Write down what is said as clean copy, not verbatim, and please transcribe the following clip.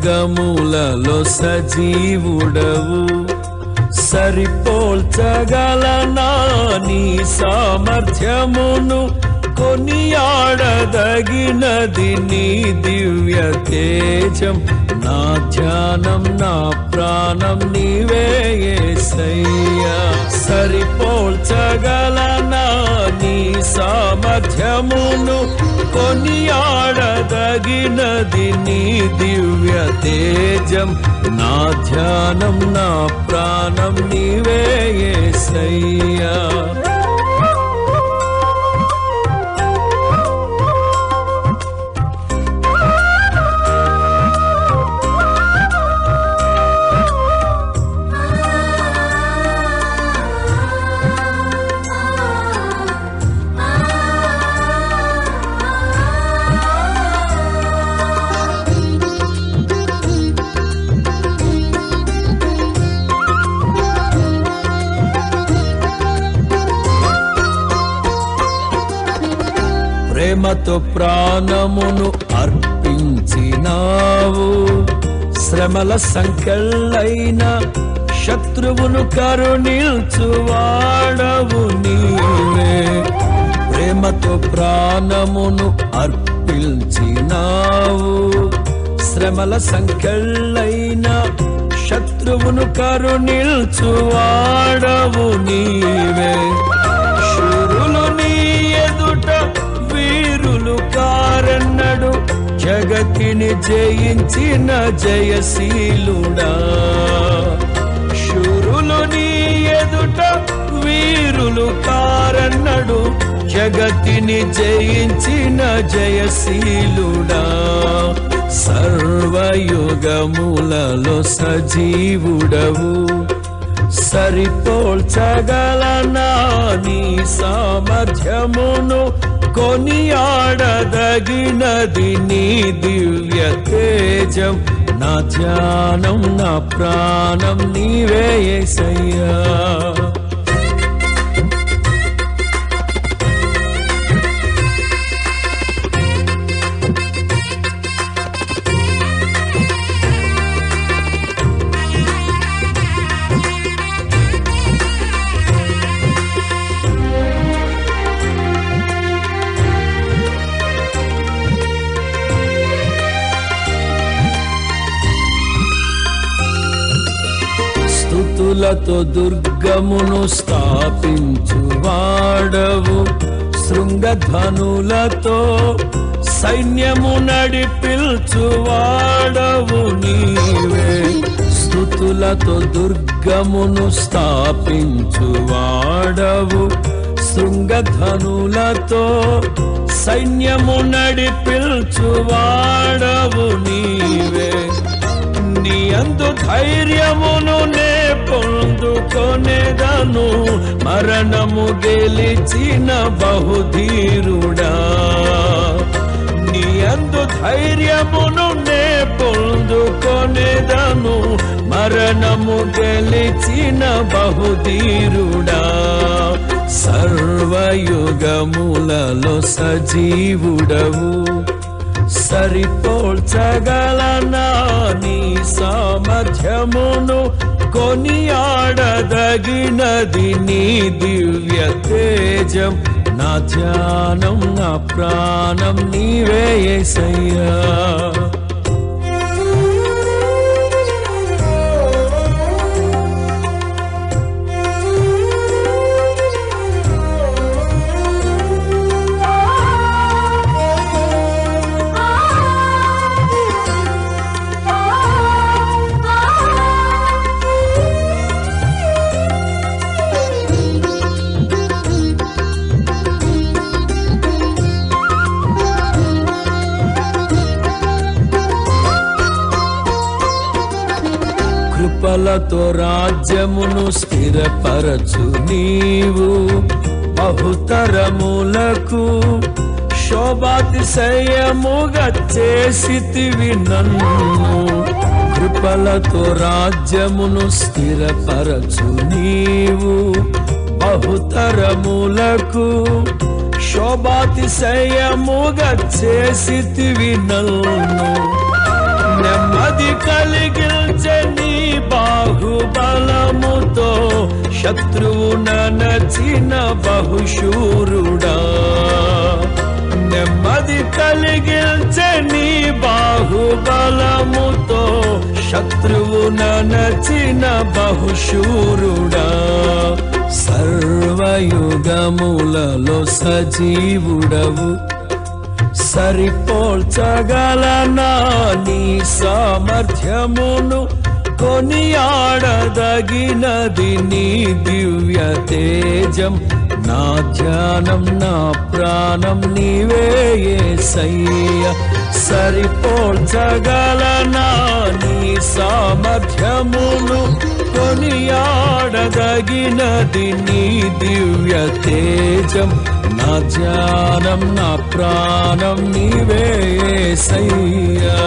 యుగములలో సజీవుడవు సరిపోల్చగలనా నీ సామర్థ్యమును కొనియాడదగినది నీ దివ్య తేజం నా ధ్యానం నా ప్రాణం నీవే యేసయ్యా సరిపోల్చగలనా నీ సామర్థ్యమును కొనియాడదగినది నీ దివ్య తేజం నా ధ్యానం నా ప్రాణం నీవే యేసయ్యా ప్రేమతో ప్రాణమును అర్పించినావు శ్రమల సంకెళ్ళైన శత్రువును కరుణించువాడవు నీవే ప్రేమతో ప్రాణమును అర్పించినావు శ్రమల సంకెళ్ళైన శత్రువును కరుణించువాడవు నీవే శూరులు నీ ఎదుట వీరులు కారన్నడు జగతిని జయించిన జయశీలుడా శూరులు నీ ఎదుట వీరులు కారన్నడు జగతిని జయించిన జయశీలుడా సర్వయుగములలో సజీవుడవు సరిపోల్చగలనా నీ సామర్థ్యమును కొనియాడదగినది నీ దివ్య తేజం నా ధ్యానం నా ప్రాణం నీవే యేసయ్యా స్తుతులతో దుర్గమును స్థాపించువాడవు శృంగధ్వనులతో సైన్యము నడిపిల్చువాడవు నీవే స్తుతులతో దుర్గమును స్థాపించువాడవు శృంగధ్వనులతో సైన్యము నడిపిల్చువాడవు నీవే నీ అందు ధైర్యమును నే పొందుకొనేదను మరణము గెలిచిన బహుధీరుడా నీ అందు ధైర్యమును నే పొందుకొనేదను మరణము గెలిచిన బహుధీరుడా సర్వయుగములలో సజీవుడవు సరిపోల్చగలనా నీ సామర్థ్యమును కొనియాడదగినది నీ దివ్య తేజం నా ధ్యానం నా ప్రాణం నీవే యేసయ్యా కృపలతో రాజ్యమును స్థిరపరచు నీవు బహుతరములకు శోభాతిశయముగా చేసితివి నన్ను కృపలతో రాజ్యమును స్థిరపరచు నీవు బహుతరములకు శోభాతిశయముగా చేసితివి నన్ను నెమ్మది కలిగించే నీ బాహుబలముతో శత్రువు నచిన బహుశూరుడా. నెమ్మది కలిగించే నీ బాహుబలముతో శత్రువు నచిన బహుశూరుడా. సర్వయుగములలో సజీవుడవు, సరిపోల్చగలనా నీ సామర్థ్యమును, కొనియాడదగినది నీ దివ్య తేజం. నా ధ్యానం నా ప్రాణం నీవే యేసయ్యా. సరిపోల్చగలనా నీ సామర్థ్యమును, కొనియాడదగినది నీ దివ్య తేజం. నా ధ్యానం నా ప్రాణం నీవే యేసయ్యా.